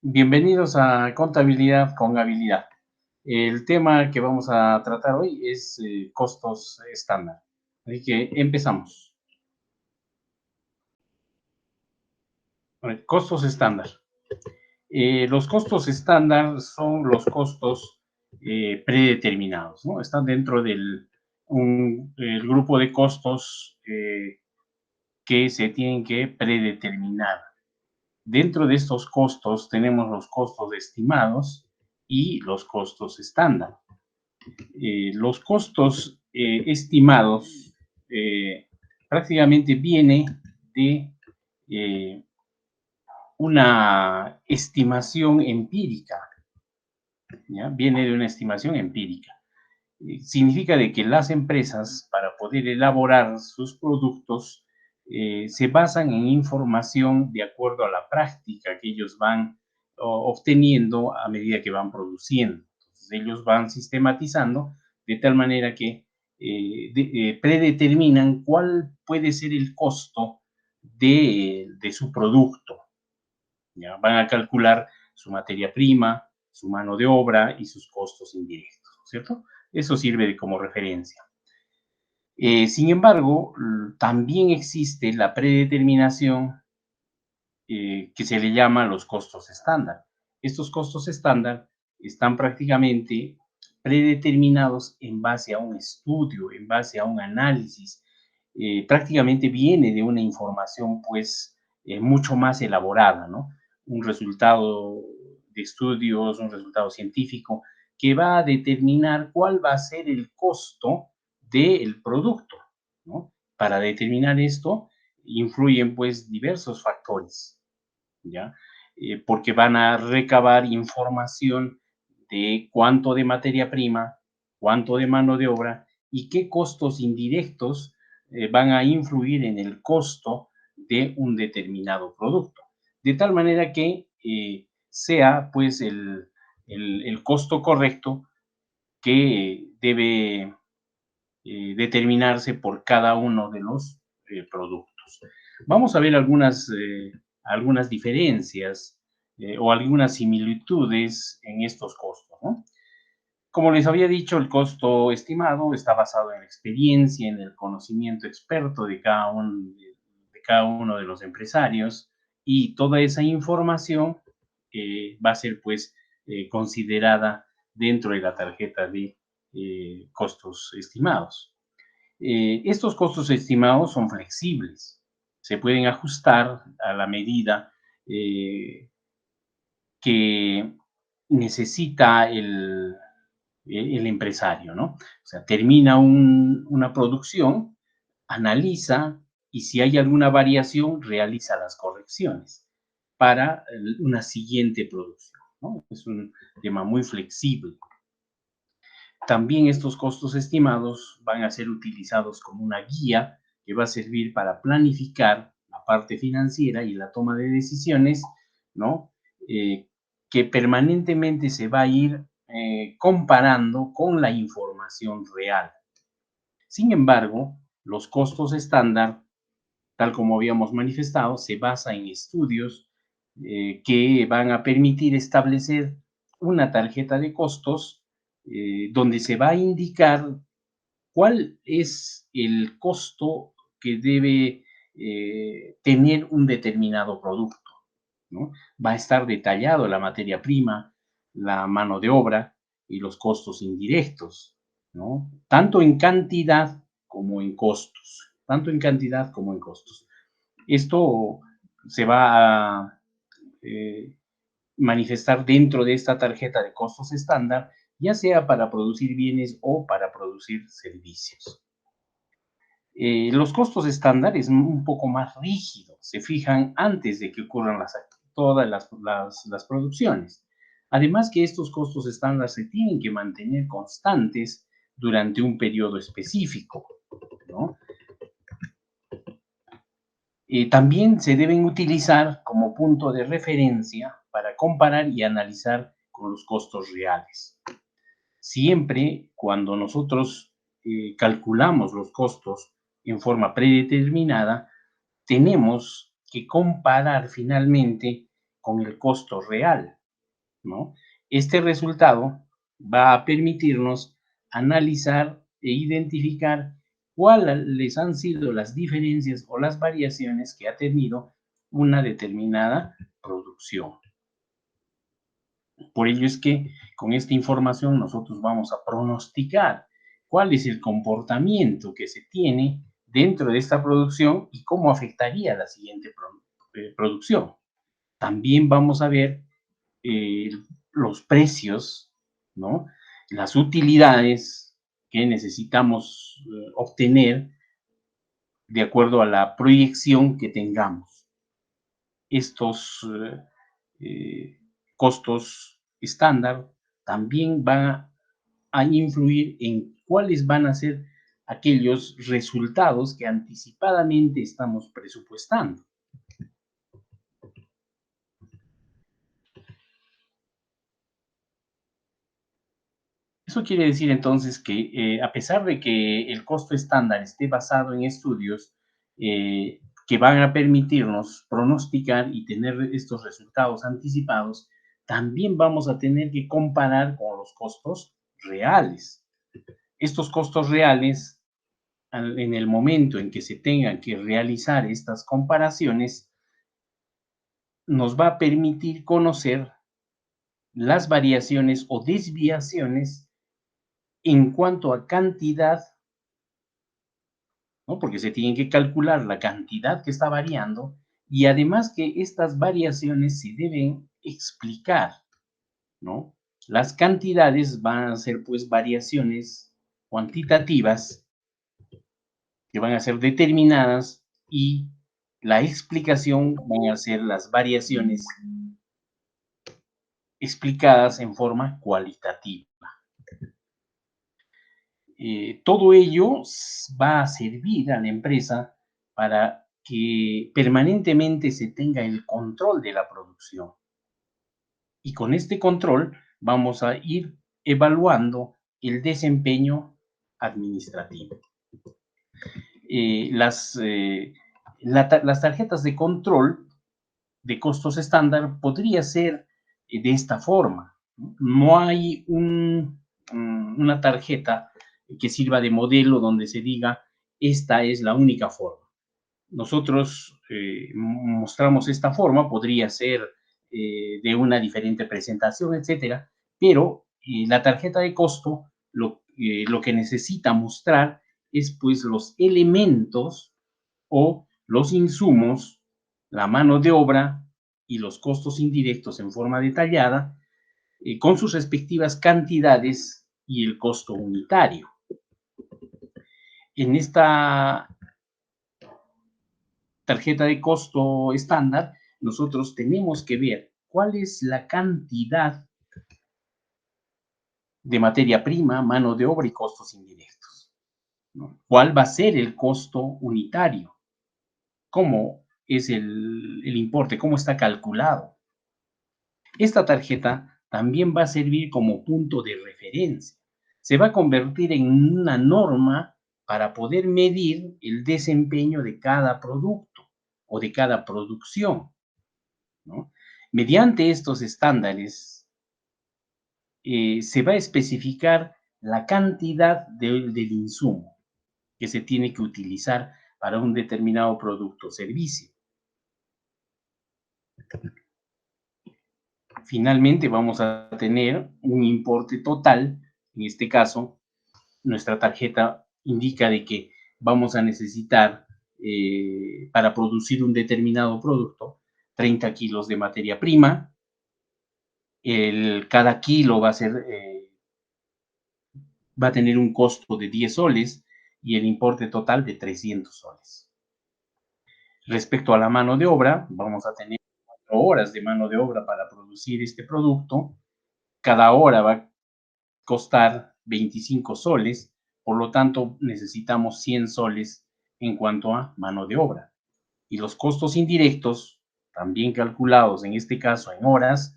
Bienvenidos a Contabilidad con Habilidad. El tema que vamos a tratar hoy es costos estándar. Así que empezamos. A ver, costos estándar. Los costos estándar son los costos predeterminados, ¿no? Están dentro del el grupo de costos que se tienen que predeterminar. Dentro de estos costos tenemos los costos estimados y los costos estándar. Los costos estimados prácticamente viene de eh, una estimación empírica, ¿ya? Viene de una estimación empírica. Significa de que las empresas, para poder elaborar sus productos, se basan en información de acuerdo a la práctica que ellos van obteniendo a medida que van produciendo. Entonces, ellos van sistematizando de tal manera que predeterminan cuál puede ser el costo de su producto. ¿Ya? Van a calcular su materia prima, su mano de obra y sus costos indirectos, ¿cierto? Eso sirve como referencia. Sin embargo, también existe la predeterminación que se le llama los costos estándar. Estos costos estándar están prácticamente predeterminados en base a un estudio, en base a un análisis. Prácticamente viene de una información pues mucho más elaborada, ¿no? Un resultado de estudios, un resultado científico que va a determinar cuál va a ser el costo del producto, ¿no? Para determinar esto influyen pues diversos factores, ¿ya? Porque van a recabar información de cuánto de materia prima, cuánto de mano de obra y qué costos indirectos van a influir en el costo de un determinado producto. De tal manera que sea pues el costo correcto que debe determinarse por cada uno de los productos. Vamos a ver algunas diferencias o algunas similitudes en estos costos, ¿no? Como les había dicho, el costo estimado está basado en la experiencia, en el conocimiento experto de cada uno de los empresarios, y toda esa información va a ser pues considerada dentro de la tarjeta de costos estimados. Estos costos estimados son flexibles, se pueden ajustar a la medida que necesita el empresario, ¿no? O sea, termina una producción, analiza y si hay alguna variación, realiza las correcciones para una siguiente producción, ¿no? Es un tema muy flexible. También estos costos estimados van a ser utilizados como una guía que va a servir para planificar la parte financiera y la toma de decisiones, ¿no? Que permanentemente se va a ir comparando con la información real. Sin embargo, los costos estándar, tal como habíamos manifestado, se basan en estudios que van a permitir establecer una tarjeta de costos donde se va a indicar cuál es el costo que debe tener un determinado producto, ¿no? Va a estar detallado la materia prima, la mano de obra y los costos indirectos, ¿no? Tanto en cantidad como en costos, tanto en cantidad como en costos. Esto se va a manifestar dentro de esta tarjeta de costos estándar, ya sea para producir bienes o para producir servicios. Los costos estándar es un poco más rígido, se fijan antes de que ocurran todas las producciones. Además que estos costos estándar se tienen que mantener constantes durante un periodo específico, ¿no? También se deben utilizar como punto de referencia para comparar y analizar con los costos reales. Siempre cuando nosotros calculamos los costos en forma predeterminada, tenemos que comparar finalmente con el costo real, ¿no? Este resultado va a permitirnos analizar e identificar cuáles han sido las diferencias o las variaciones que ha tenido una determinada producción. Por ello es que con esta información nosotros vamos a pronosticar cuál es el comportamiento que se tiene dentro de esta producción y cómo afectaría la siguiente producción. También vamos a ver eh, los precios, ¿no? Las utilidades que necesitamos obtener de acuerdo a la proyección que tengamos. Estos costos estándar también van a influir en cuáles van a ser aquellos resultados que anticipadamente estamos presupuestando. Eso quiere decir entonces que a pesar de que el costo estándar esté basado en estudios que van a permitirnos pronosticar y tener estos resultados anticipados, también vamos a tener que comparar con los costos reales. Estos costos reales, en el momento en que se tengan que realizar estas comparaciones, nos va a permitir conocer las variaciones o desviaciones en cuanto a cantidad, ¿no? Porque se tiene que calcular la cantidad que está variando y además que estas variaciones se deben explicar, ¿no? Las cantidades van a ser pues variaciones cuantitativas que van a ser determinadas y la explicación van a ser las variaciones explicadas en forma cualitativa. Todo ello va a servir a la empresa para que permanentemente se tenga el control de la producción. Y con este control vamos a ir evaluando el desempeño administrativo. Las tarjetas de control de costos estándar podría ser de esta forma. No hay una tarjeta que sirva de modelo donde se diga esta es la única forma. Nosotros mostramos esta forma, podría ser de una diferente presentación, etcétera, pero la tarjeta de costo lo que necesita mostrar es pues los elementos o los insumos, la mano de obra y los costos indirectos en forma detallada, con sus respectivas cantidades y el costo unitario. En esta tarjeta de costo estándar, nosotros tenemos que ver cuál es la cantidad de materia prima, mano de obra y costos indirectos, ¿no? ¿Cuál va a ser el costo unitario? ¿Cómo es el importe? ¿Cómo está calculado? Esta tarjeta también va a servir como punto de referencia. Se va a convertir en una norma para poder medir el desempeño de cada producto o de cada producción, ¿no? Mediante estos estándares se va a especificar la cantidad del insumo que se tiene que utilizar para un determinado producto o servicio. Finalmente vamos a tener un importe total. En este caso, nuestra tarjeta indica de que vamos a necesitar para producir un determinado producto 30 kilos de materia prima. Cada kilo va a tener un costo de 10 soles y el importe total de 300 soles. Respecto a la mano de obra, vamos a tener 4 horas de mano de obra para producir este producto. Cada hora va a costar 25 soles, por lo tanto necesitamos 100 soles en cuanto a mano de obra. Y los costos indirectos, también calculados en este caso en horas,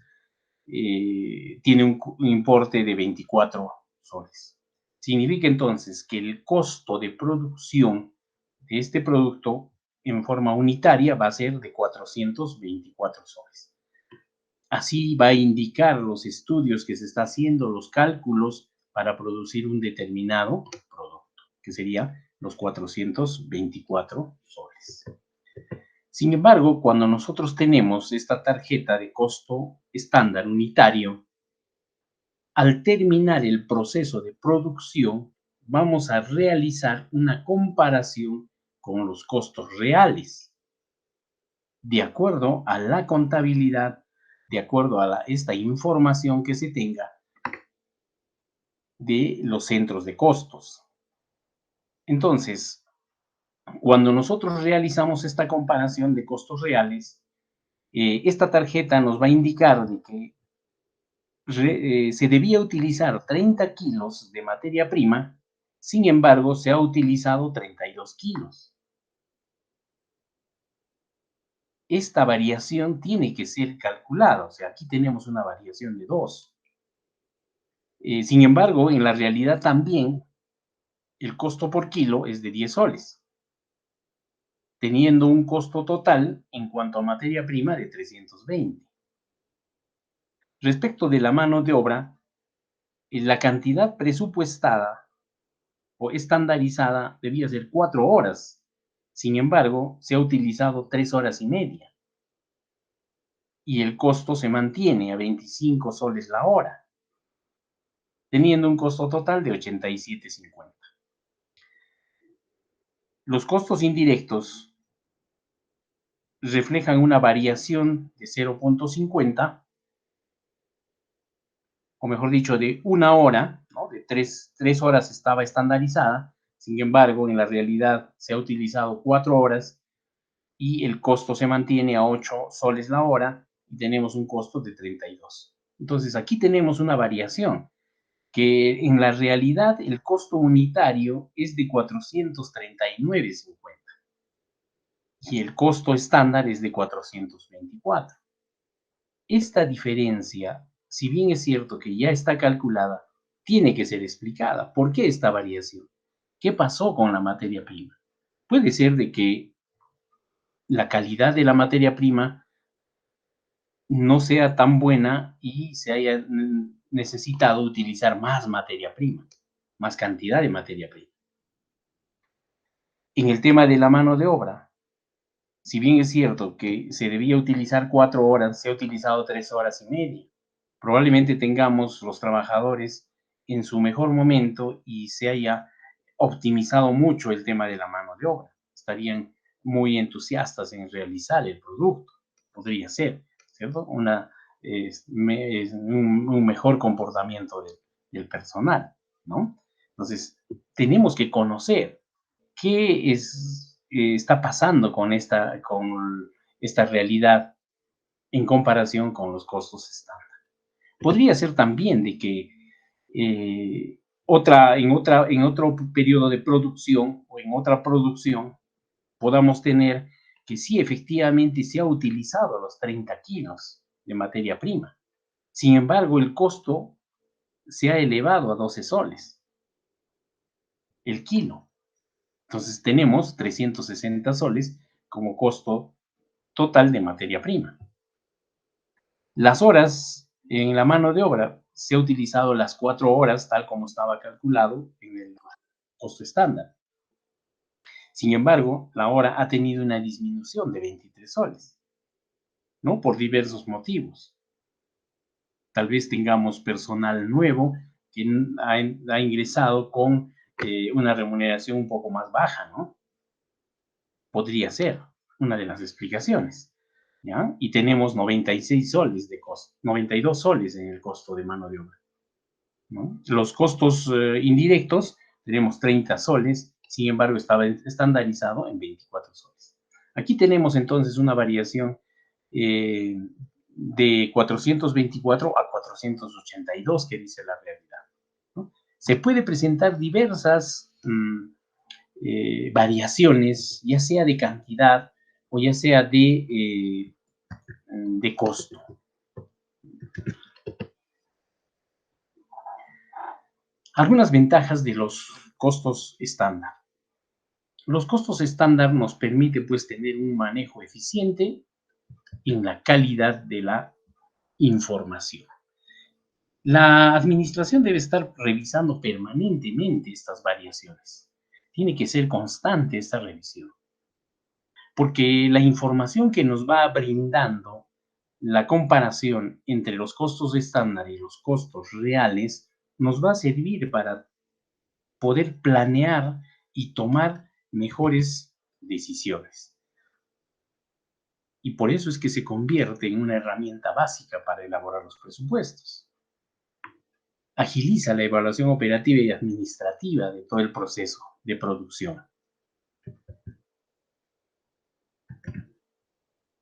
tiene un importe de 24 soles. Significa entonces que el costo de producción de este producto en forma unitaria va a ser de 424 soles. Así va a indicar los estudios que se está haciendo, los cálculos para producir un determinado producto, que sería los 424 soles. Sin embargo, cuando nosotros tenemos esta tarjeta de costo estándar unitario, al terminar el proceso de producción, vamos a realizar una comparación con los costos reales, de acuerdo a la contabilidad, de acuerdo a esta información que se tenga de los centros de costos. Entonces, cuando nosotros realizamos esta comparación de costos reales, esta tarjeta nos va a indicar de que se debía utilizar 30 kilos de materia prima, sin embargo, se ha utilizado 32 kilos. Esta variación tiene que ser calculada, o sea, aquí tenemos una variación de 2. Sin embargo, en la realidad también el costo por kilo es de 10 soles, teniendo un costo total en cuanto a materia prima de 320. Respecto de la mano de obra, la cantidad presupuestada o estandarizada debía ser 4 horas. Sin embargo, se ha utilizado 3 horas y media. Y el costo se mantiene a 25 soles la hora, teniendo un costo total de 87.50. Los costos indirectos reflejan una variación de 0.50, o mejor dicho, de una hora, ¿no? De 3 horas estaba estandarizada, sin embargo, en la realidad se ha utilizado 4 horas y el costo se mantiene a 8 soles la hora y tenemos un costo de 32. Entonces, aquí tenemos una variación que en la realidad el costo unitario es de 439.50 y el costo estándar es de 424. Esta diferencia, si bien es cierto que ya está calculada, tiene que ser explicada. ¿Por qué esta variación? ¿Qué pasó con la materia prima? Puede ser de que la calidad de la materia prima no sea tan buena y se haya necesitado utilizar más materia prima, más cantidad de materia prima. En el tema de la mano de obra, si bien es cierto que se debía utilizar 4 horas, se ha utilizado 3 horas y media. Probablemente tengamos los trabajadores en su mejor momento y se haya optimizado mucho el tema de la mano de obra. Estarían muy entusiastas en realizar el producto. Podría ser, ¿cierto? Un mejor comportamiento del personal, ¿no? Entonces, tenemos que conocer qué está pasando con esta realidad en comparación con los costos estándar. Podría ser también de que en otro periodo de producción o en otra producción podamos tener que sí, efectivamente se ha utilizado los 30 kilos de materia prima. Sin embargo, el costo se ha elevado a 12 soles el kilo. Entonces tenemos 360 soles como costo total de materia prima. Las horas en la mano de obra se ha utilizado las 4 horas tal como estaba calculado en el costo estándar. Sin embargo, la hora ha tenido una disminución de 23 soles, ¿no? Por diversos motivos. Tal vez tengamos personal nuevo que ha ingresado con una remuneración un poco más baja, ¿no? Podría ser una de las explicaciones, ¿ya? Y tenemos 96 soles de costo, 92 soles en el costo de mano de obra, ¿no? Los costos indirectos tenemos 30 soles, sin embargo estaba estandarizado en 24 soles. Aquí tenemos entonces una variación de 424 a 482 que dice la realidad, ¿no? Se puede presentar diversas variaciones, ya sea de cantidad o ya sea de costo. Algunas ventajas de los costos estándar. Los costos estándar nos permite pues tener un manejo eficiente en la calidad de la información. La administración debe estar revisando permanentemente estas variaciones. Tiene que ser constante esta revisión, porque la información que nos va brindando la comparación entre los costos estándar y los costos reales nos va a servir para poder planear y tomar mejores decisiones. Y por eso es que se convierte en una herramienta básica para elaborar los presupuestos. Agiliza la evaluación operativa y administrativa de todo el proceso de producción.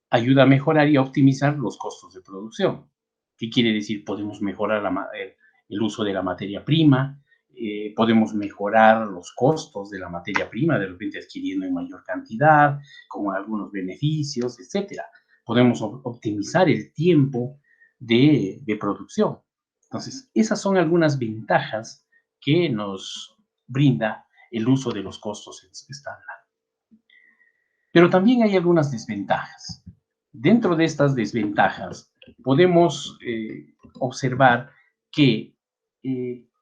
Ayuda a mejorar y a optimizar los costos de producción. ¿Qué quiere decir? Podemos mejorar el uso de la materia prima, podemos mejorar los costos de la materia prima, de repente adquiriendo en mayor cantidad, con algunos beneficios, etcétera. Podemos optimizar el tiempo de producción. Entonces, esas son algunas ventajas que nos brinda el uso de los costos estándar. Pero también hay algunas desventajas. Dentro de estas desventajas, podemos observar que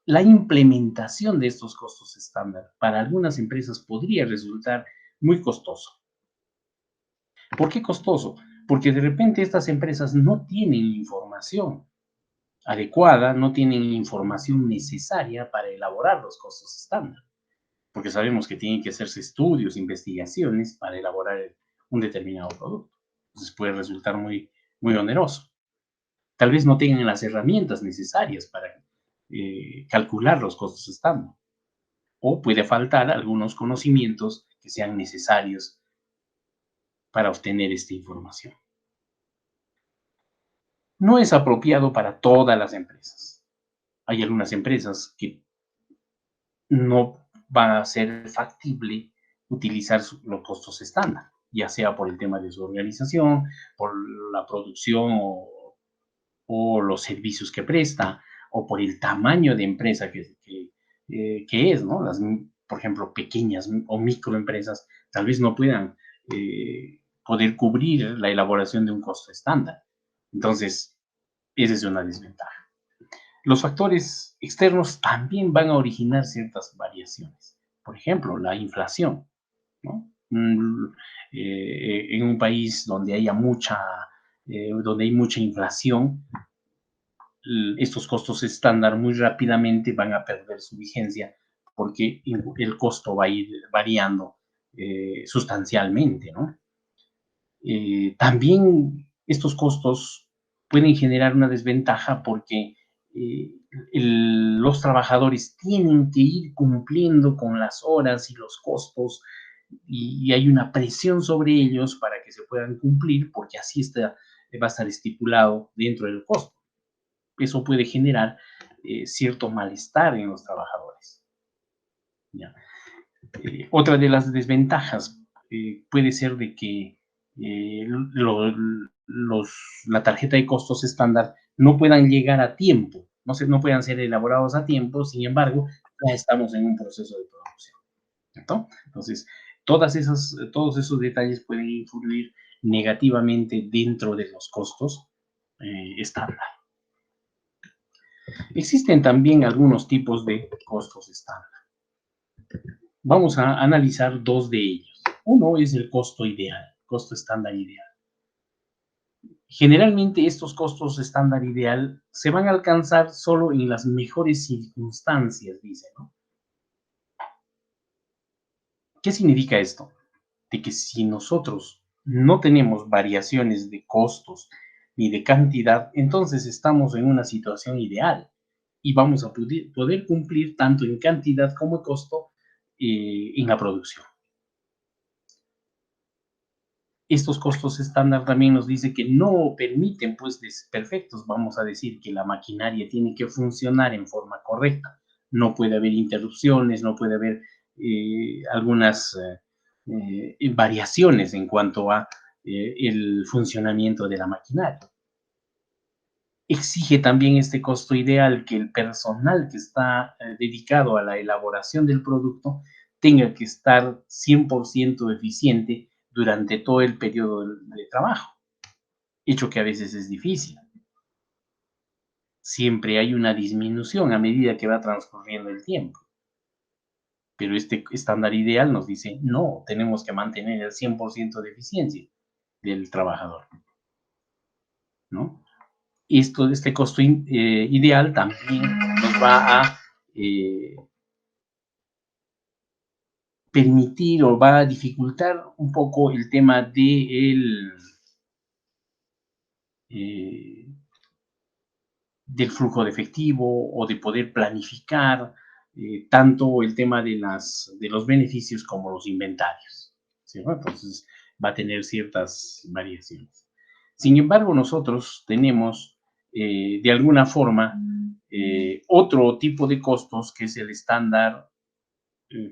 la implementación de estos costos estándar para algunas empresas podría resultar muy costoso. ¿Por qué costoso? Porque de repente estas empresas no tienen información adecuada, no tienen información necesaria para elaborar los costos estándar, porque sabemos que tienen que hacerse estudios, investigaciones para elaborar un determinado producto. Entonces puede resultar muy, muy oneroso. Tal vez no tengan las herramientas necesarias para calcular los costos estándar, o puede faltar algunos conocimientos que sean necesarios para obtener esta información. No es apropiado para todas las empresas. Hay algunas empresas que no va a ser factible utilizar los costos estándar, ya sea por el tema de su organización, por la producción o los servicios que presta, o por el tamaño de empresa que es, ¿no? Por ejemplo, pequeñas o microempresas tal vez no puedan poder cubrir la elaboración de un costo estándar. Entonces, esa es una desventaja. Los factores externos también van a originar ciertas variaciones. Por ejemplo, la inflación, ¿no? En un país donde hay mucha inflación, estos costos estándar muy rápidamente van a perder su vigencia porque el costo va a ir variando sustancialmente, ¿no? También estos costos pueden generar una desventaja porque los trabajadores tienen que ir cumpliendo con las horas y los costos y hay una presión sobre ellos para que se puedan cumplir porque así va a estar estipulado dentro del costo. Eso puede generar cierto malestar en los trabajadores. ¿Ya? Otra de las desventajas puede ser de que la tarjeta de costos estándar no puedan llegar a tiempo, no puedan ser elaborados a tiempo, sin embargo, ya estamos en un proceso de producción. ¿Cierto? Entonces, todos esos detalles pueden influir negativamente dentro de los costos estándar. Existen también algunos tipos de costos estándar. Vamos a analizar dos de ellos. Uno es el costo ideal, costo estándar ideal. Generalmente estos costos estándar ideal se van a alcanzar solo en las mejores circunstancias, dice, ¿no? ¿Qué significa esto? De que si nosotros no tenemos variaciones de costos ni de cantidad, entonces estamos en una situación ideal y vamos a poder cumplir tanto en cantidad como en costo en la producción. Estos costos estándar también nos dice que no permiten pues desperfectos. Vamos a decir que la maquinaria tiene que funcionar en forma correcta. No puede haber interrupciones, no puede haber algunas variaciones en cuanto a el funcionamiento de la maquinaria. Exige también este costo ideal que el personal que está dedicado a la elaboración del producto tenga que estar 100% eficiente durante todo el periodo de trabajo, hecho que a veces es difícil. siempre hay una disminución a medida que va transcurriendo el tiempo. Pero este estándar ideal nos dice, no, tenemos que mantener el 100% de eficiencia del trabajador, ¿no? Este costo ideal también nos va a permitir o va a dificultar un poco el tema eh, del flujo de efectivo o de poder planificar tanto el tema de los beneficios como los inventarios, ¿sí? Entonces va a tener ciertas variaciones. Sin embargo, nosotros tenemos de alguna forma otro tipo de costos que es el estándar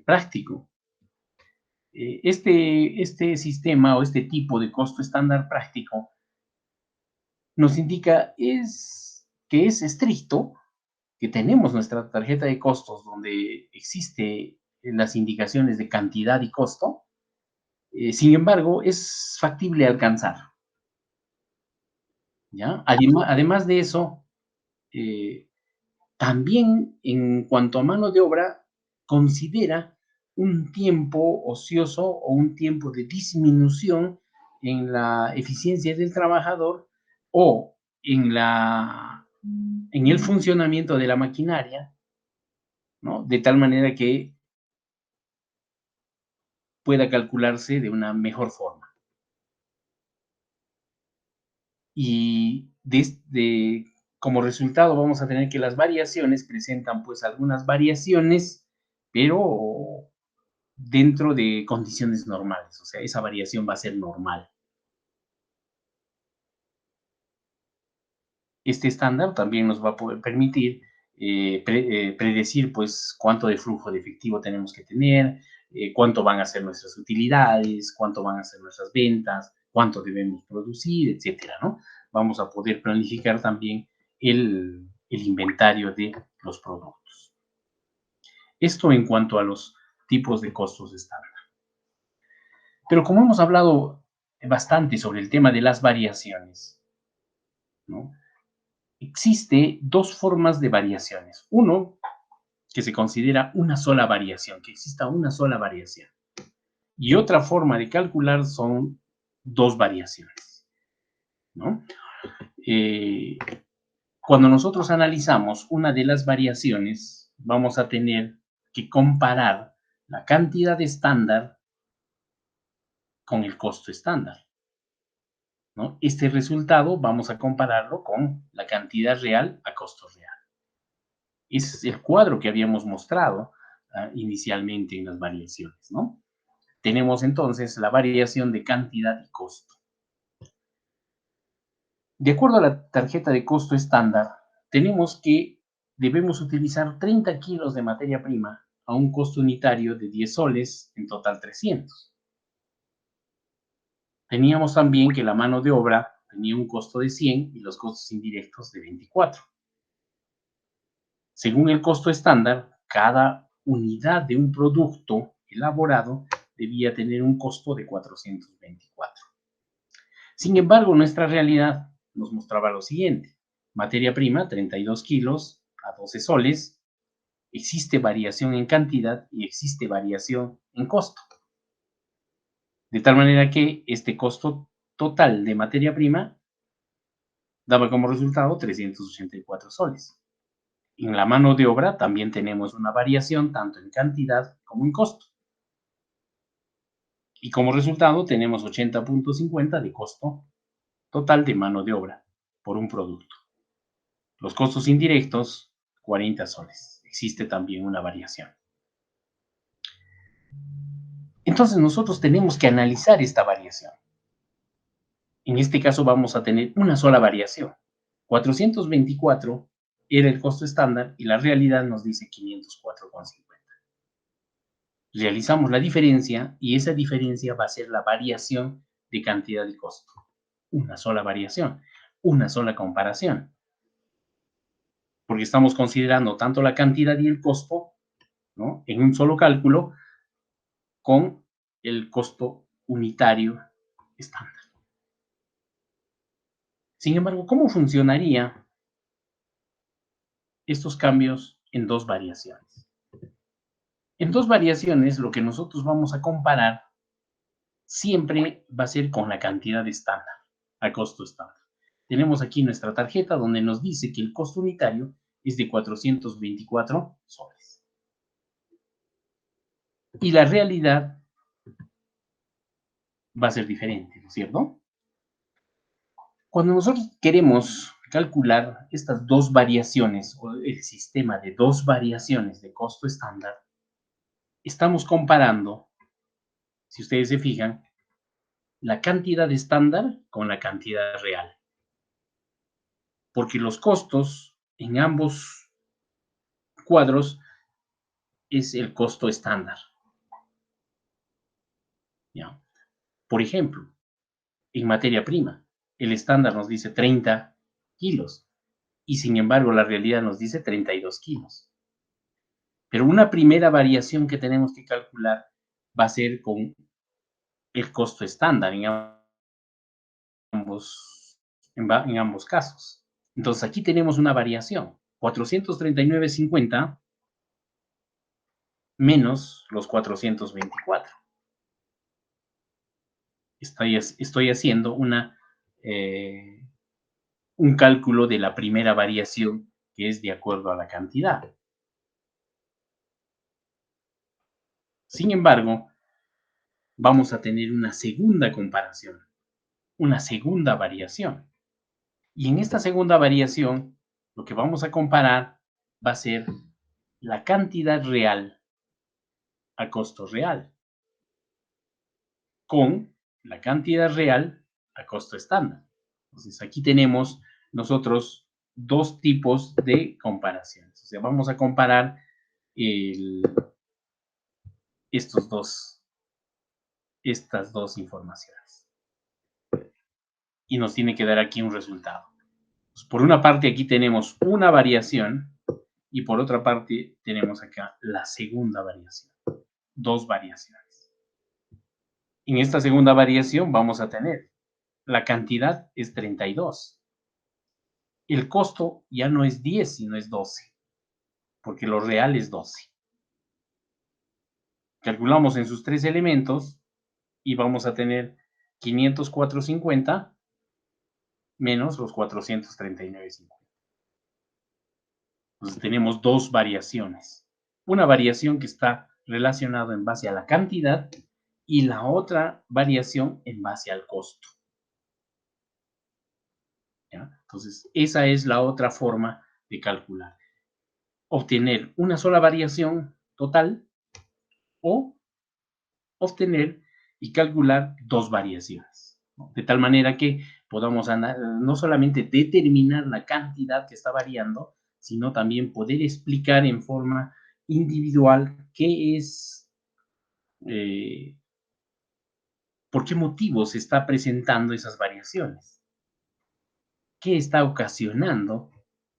práctico. Este sistema o este tipo de costo estándar práctico nos indica que es estricto, que tenemos nuestra tarjeta de costos donde existe las indicaciones de cantidad y costo, sin embargo, es factible alcanzar, ¿ya? Además de eso, eh, también en cuanto a mano de obra, considera un tiempo ocioso o un tiempo de disminución en la eficiencia del trabajador o en el funcionamiento de la maquinaria, ¿no? De tal manera que pueda calcularse de una mejor forma. Y como resultado vamos a tener que las variaciones presentan pues algunas variaciones, pero dentro de condiciones normales, o sea, esa variación va a ser normal. Este estándar también nos va a poder permitir predecir pues cuánto de flujo de efectivo tenemos que tener, cuánto van a ser nuestras utilidades, cuánto van a ser nuestras ventas, cuánto debemos producir, etcétera, ¿no? Vamos a poder planificar también el inventario de los productos. Esto en cuanto a los tipos de costos estándar. Pero como hemos hablado bastante sobre el tema de las variaciones, ¿no? Existe dos formas de variaciones. Uno, que se considera una sola variación, que exista una sola variación. Y otra forma de calcular son dos variaciones, ¿no? Eh, Cuando nosotros analizamos una de las variaciones, vamos a tener que comparar la cantidad estándar con el costo estándar, ¿no? Este resultado vamos a compararlo con la cantidad real a costo real. Ese es el cuadro que habíamos mostrado inicialmente en las variaciones, ¿no? Tenemos entonces la variación de cantidad y costo. De acuerdo a la tarjeta de costo estándar, tenemos que debemos utilizar 30 kilos de materia prima a un costo unitario de 10 soles, en total 300. Teníamos también que la mano de obra tenía un costo de 100 y los costos indirectos de 24. Según el costo estándar, cada unidad de un producto elaborado debía tener un costo de 424. Sin embargo, nuestra realidad nos mostraba lo siguiente. Materia prima, 32 kilos a 12 soles. Existe variación en cantidad y existe variación en costo. De tal manera que este costo total de materia prima daba como resultado 384 soles. En la mano de obra también tenemos una variación tanto en cantidad como en costo. Y como resultado tenemos 80.50 de costo total de mano de obra por un producto. Los costos indirectos, 40 soles. Existe también una variación. Entonces nosotros tenemos que analizar esta variación. En este caso vamos a tener una sola variación. 424 era el costo estándar y la realidad nos dice 504,50. Realizamos la diferencia y esa diferencia va a ser la variación de cantidad y costo. Una sola variación, una sola comparación. Porque estamos considerando tanto la cantidad y el costo, ¿no?, en un solo cálculo con el costo unitario estándar. Sin embargo, ¿cómo funcionaría estos cambios en dos variaciones. En dos variaciones, lo que nosotros vamos a comparar siempre va a ser con la cantidad estándar, a costo estándar. Tenemos aquí nuestra tarjeta donde nos dice que el costo unitario es de 424 soles. Y la realidad va a ser diferente, ¿no es cierto? Cuando nosotros queremos calcular estas dos variaciones o el sistema de dos variaciones de costo estándar, estamos comparando, si ustedes se fijan, la cantidad estándar con la cantidad real. Porque los costos en ambos cuadros es el costo estándar. ¿Ya? Por ejemplo, en materia prima, el estándar nos dice 30 kilos y sin embargo la realidad nos dice 32 kilos. Pero una primera variación que tenemos que calcular va a ser con el costo estándar en ambos casos. Entonces aquí tenemos una variación, 439.50 menos los 424. Estoy haciendo un cálculo de la primera variación que es de acuerdo a la cantidad. Sin embargo, vamos a tener una segunda comparación, una segunda variación. Y en esta segunda variación, lo que vamos a comparar va a ser la cantidad real a costo real con la cantidad real a costo estándar. Entonces, aquí tenemos nosotros dos tipos de comparaciones. O sea, vamos a comparar estas dos informaciones. Y nos tiene que dar aquí un resultado. Pues por una parte, aquí tenemos una variación y por otra parte, tenemos acá la segunda variación. Dos variaciones. En esta segunda variación vamos a tener la cantidad es 32. El costo ya no es 10, sino es 12, porque lo real es 12. Calculamos en sus tres elementos y vamos a tener 504.50 menos los 439.50. Entonces tenemos dos variaciones. Una variación que está relacionada en base a la cantidad y la otra variación en base al costo. ¿Ya? Entonces, esa es la otra forma de calcular. Obtener una sola variación total o obtener y calcular dos variaciones, ¿no? De tal manera que podamos no solamente determinar la cantidad que está variando, sino también poder explicar en forma individual qué es, por qué motivo se está presentando esas variaciones, qué está ocasionando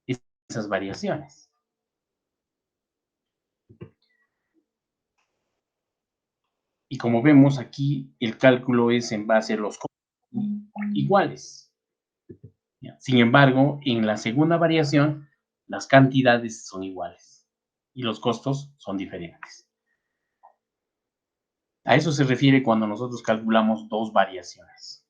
esas variaciones. Y como vemos aquí, el cálculo es en base a los costos iguales. Sin embargo, en la segunda variación, las cantidades son iguales y los costos son diferentes. A eso se refiere cuando nosotros calculamos dos variaciones.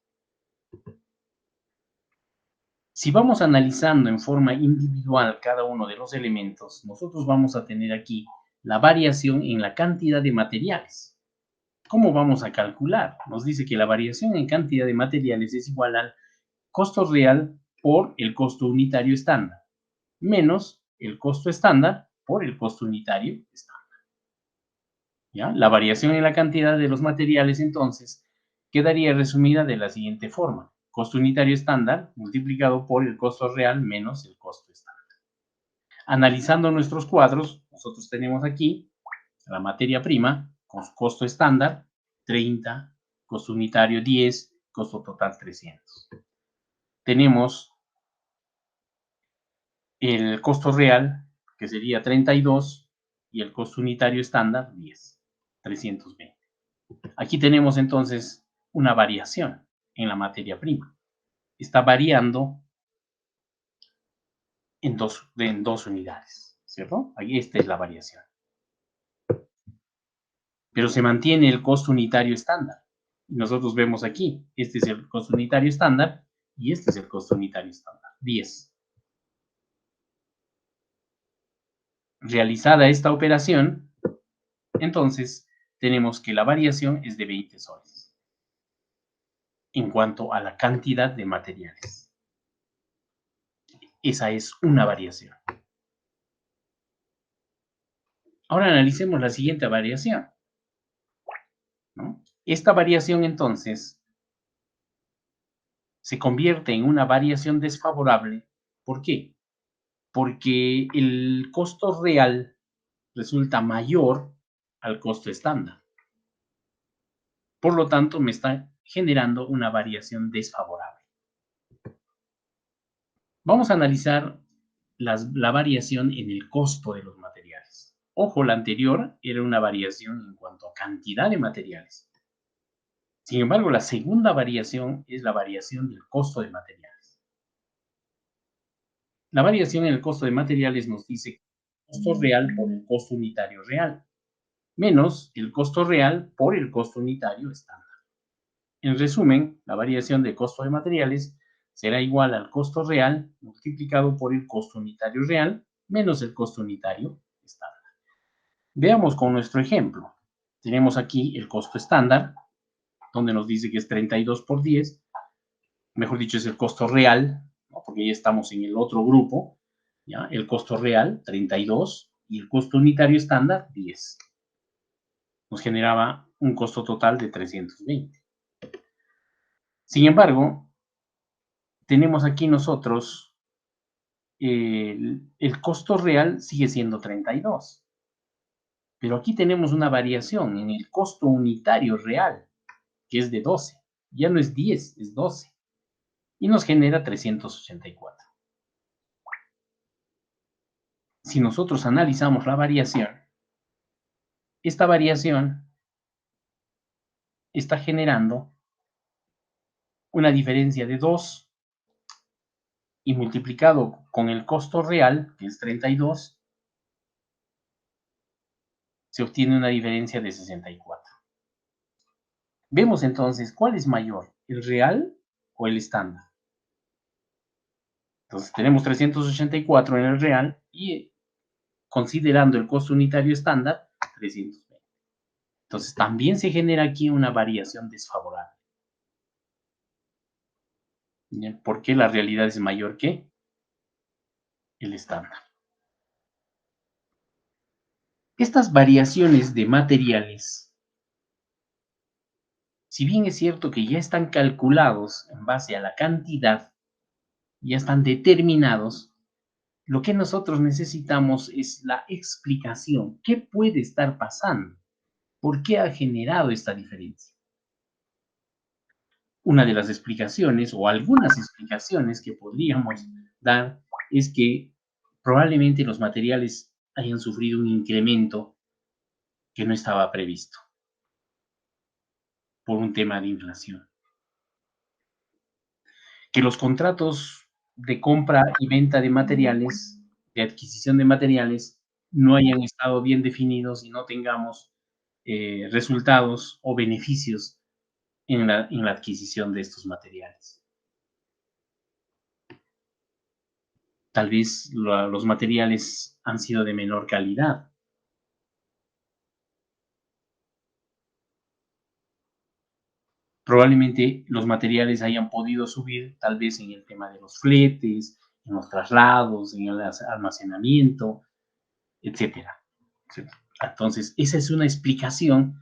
Si vamos analizando en forma individual cada uno de los elementos, nosotros vamos a tener aquí la variación en la cantidad de materiales. ¿Cómo vamos a calcular? Nos dice que la variación en cantidad de materiales es igual al costo real por el costo unitario estándar, menos el costo estándar por el costo unitario estándar. ¿Ya? La variación en la cantidad de los materiales, entonces, quedaría resumida de la siguiente forma. Costo unitario estándar multiplicado por el costo real menos el costo estándar. Analizando nuestros cuadros, nosotros tenemos aquí la materia prima con su costo estándar 30, costo unitario 10, costo total 300. Tenemos el costo real, que sería 32, y el costo unitario estándar 10, 320. Aquí tenemos entonces una variación en la materia prima. Está variando en dos unidades, ¿cierto? Aquí esta es la variación. Pero se mantiene el costo unitario estándar. Nosotros vemos aquí, este es el costo unitario estándar y este es el costo unitario estándar, 10. Realizada esta operación, entonces tenemos que la variación es de 20 soles en cuanto a la cantidad de materiales. Esa es una variación. Ahora analicemos la siguiente variación, ¿no? Esta variación entonces se convierte en una variación desfavorable. ¿Por qué? Porque el costo real resulta mayor al costo estándar. Por lo tanto, me está generando una variación desfavorable. Vamos a analizar la variación en el costo de los materiales. Ojo, la anterior era una variación en cuanto a cantidad de materiales. Sin embargo, la segunda variación es la variación del costo de materiales. La variación en el costo de materiales nos dice costo real por el costo unitario real, menos el costo real por el costo unitario estándar. En resumen, la variación de costo de materiales será igual al costo real multiplicado por el costo unitario real menos el costo unitario estándar. Veamos con nuestro ejemplo. Tenemos aquí el costo estándar, donde nos dice que es 32 por 10, mejor dicho, es el costo real, ¿no? Porque ya estamos en el otro grupo, ¿ya? El costo real, 32, y el costo unitario estándar, 10. Nos generaba un costo total de 320. Sin embargo, tenemos aquí nosotros, el costo real sigue siendo 32, pero aquí tenemos una variación en el costo unitario real, que es de 12. Ya no es 10, es 12. Y nos genera 384. Si nosotros analizamos la variación, esta variación está generando una diferencia de 2 y multiplicado con el costo real, que es 32, se obtiene una diferencia de 64. Vemos entonces cuál es mayor, el real o el estándar. Entonces tenemos 384 en el real y considerando el costo unitario estándar, 320. Entonces también se genera aquí una variación desfavorable. Porque la realidad es mayor que el estándar. Estas variaciones de materiales, si bien es cierto que ya están calculados en base a la cantidad, ya están determinados, lo que nosotros necesitamos es la explicación. ¿Qué puede estar pasando? ¿Por qué ha generado esta diferencia? Una de las explicaciones o algunas explicaciones que podríamos dar es que probablemente los materiales hayan sufrido un incremento que no estaba previsto por un tema de inflación. Que los contratos de compra y venta de materiales, de adquisición de materiales, no hayan estado bien definidos y no tengamos resultados o beneficios en la adquisición de estos materiales. Tal vez los materiales han sido de menor calidad. Probablemente los materiales hayan podido subir, tal vez en el tema de los fletes, en los traslados, en el almacenamiento, etcétera. Entonces, esa es una explicación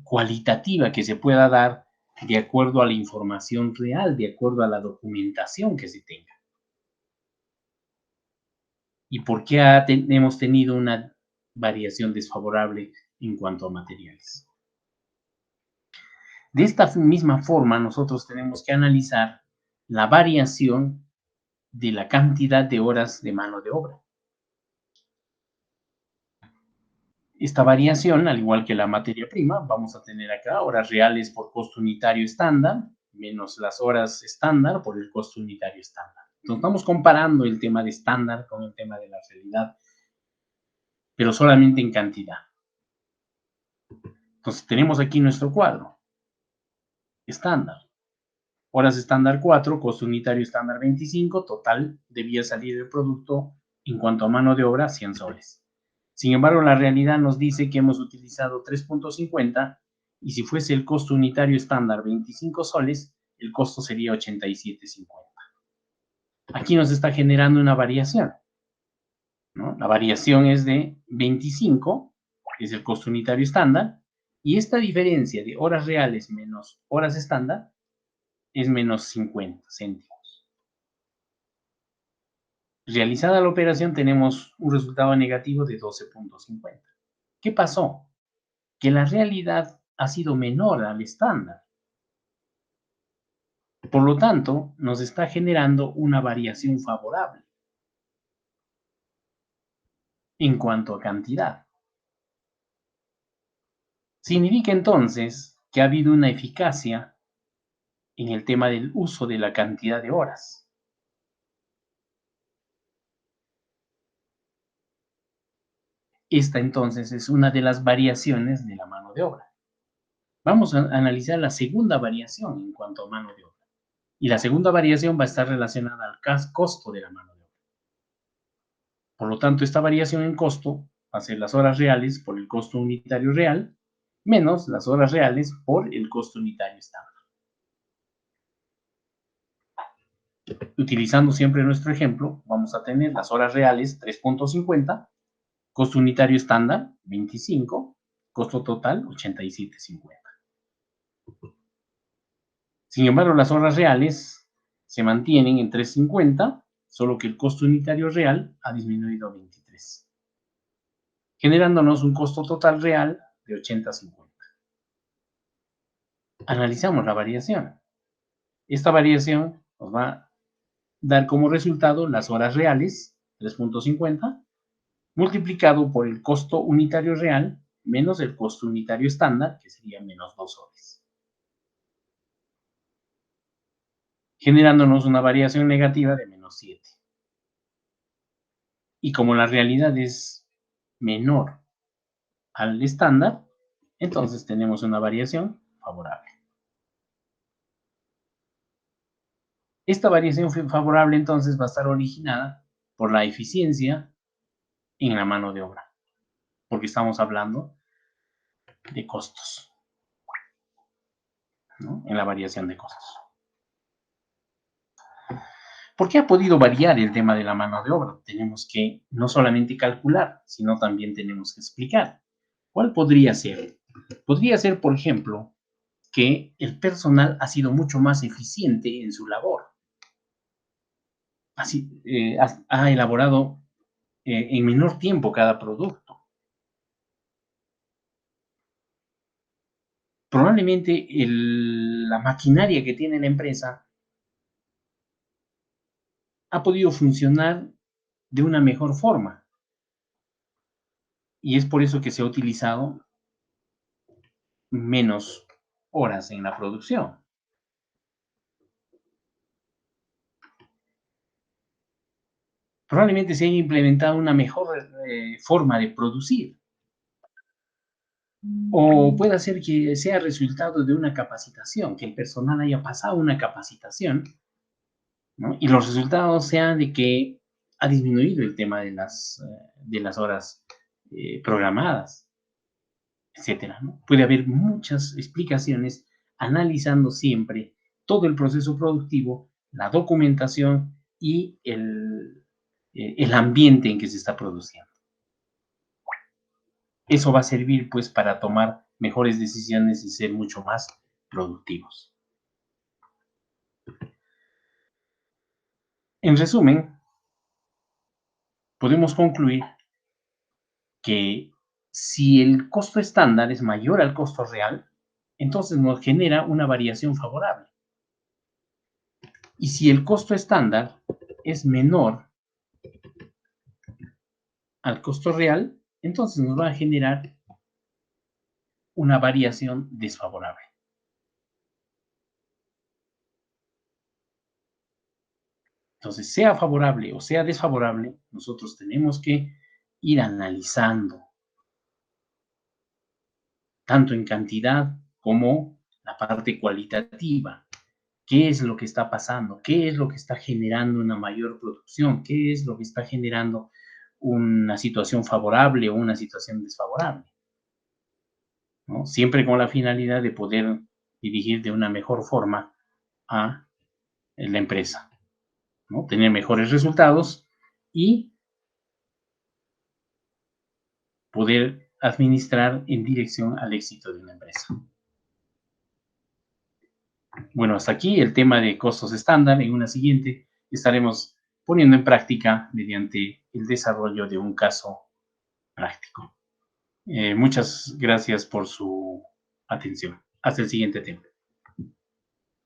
cualitativa que se pueda dar de acuerdo a la información real, de acuerdo a la documentación que se tenga. ¿Y por qué hemos tenido una variación desfavorable en cuanto a materiales? De esta misma forma, nosotros tenemos que analizar la variación de la cantidad de horas de mano de obra. Esta variación, al igual que la materia prima, vamos a tener acá horas reales por costo unitario estándar, menos las horas estándar por el costo unitario estándar. Entonces, estamos comparando el tema de estándar con el tema de la realidad, pero solamente en cantidad. Entonces, tenemos aquí nuestro cuadro. Estándar. Horas estándar 4, costo unitario estándar 25, total debía salir el producto en cuanto a mano de obra 100 soles. Sin embargo, la realidad nos dice que hemos utilizado 3.50 y si fuese el costo unitario estándar 25 soles, el costo sería 87.50. Aquí nos está generando una variación, ¿no? La variación es de 25, que es el costo unitario estándar, y esta diferencia de horas reales menos horas estándar es menos 50 céntimos. Realizada la operación tenemos un resultado negativo de 12.50. ¿Qué pasó? Que la realidad ha sido menor al estándar. Por lo tanto, nos está generando una variación favorable en cuanto a cantidad. Significa entonces que ha habido una eficacia en el tema del uso de la cantidad de horas. Esta entonces es una de las variaciones de la mano de obra. Vamos a analizar la segunda variación en cuanto a mano de obra. Y la segunda variación va a estar relacionada al costo de la mano de obra. Por lo tanto, esta variación en costo va a ser las horas reales por el costo unitario real menos las horas reales por el costo unitario estándar. Utilizando siempre nuestro ejemplo, vamos a tener las horas reales 3.50, costo unitario estándar 25, costo total 87.50. Sin embargo, las horas reales se mantienen en 3.50, solo que el costo unitario real ha disminuido a 23, generándonos un costo total real de 80.50. Analizamos la variación. Esta variación nos va a dar como resultado las horas reales, 3.50, multiplicado por el costo unitario real menos el costo unitario estándar, que sería menos 2 soles, generándonos una variación negativa de menos 7. Y como la realidad es menor al estándar, entonces tenemos una variación favorable. Esta variación favorable entonces va a estar originada por la eficiencia en la mano de obra, porque estamos hablando de costos, ¿no? En la variación de costos. ¿Por qué ha podido variar el tema de la mano de obra? Tenemos que no solamente calcular, sino también tenemos que explicar. ¿Cuál podría ser? Podría ser, por ejemplo, que el personal ha sido mucho más eficiente en su labor. Así, ha elaborado en menor tiempo cada producto. Probablemente la maquinaria que tiene la empresa ha podido funcionar de una mejor forma. Y es por eso que se ha utilizado menos horas en la producción. Probablemente se haya implementado una mejor forma de producir. O puede ser que sea resultado de una capacitación, que el personal haya pasado una capacitación, ¿no? Y los resultados sean de que ha disminuido el tema de las horas programadas, etcétera, ¿no? Puede haber muchas explicaciones analizando siempre todo el proceso productivo, la documentación y el ambiente en que se está produciendo. Eso va a servir pues para tomar mejores decisiones y ser mucho más productivos. En resumen, podemos concluir que si el costo estándar es mayor al costo real, entonces nos genera una variación favorable. Y si el costo estándar es menor al costo real, entonces nos va a generar una variación desfavorable. Entonces, sea favorable o sea desfavorable, nosotros tenemos que ir analizando tanto en cantidad como la parte cualitativa. ¿Qué es lo que está pasando? ¿Qué es lo que está generando una mayor producción? ¿Qué es lo que está generando una situación favorable o una situación desfavorable? ¿No? Siempre con la finalidad de poder dirigir de una mejor forma a la empresa, ¿no? Tener mejores resultados y poder administrar en dirección al éxito de una empresa. Bueno, hasta aquí el tema de costos estándar. En una siguiente estaremos poniendo en práctica mediante el desarrollo de un caso práctico. Muchas gracias por su atención. Hasta el siguiente tema.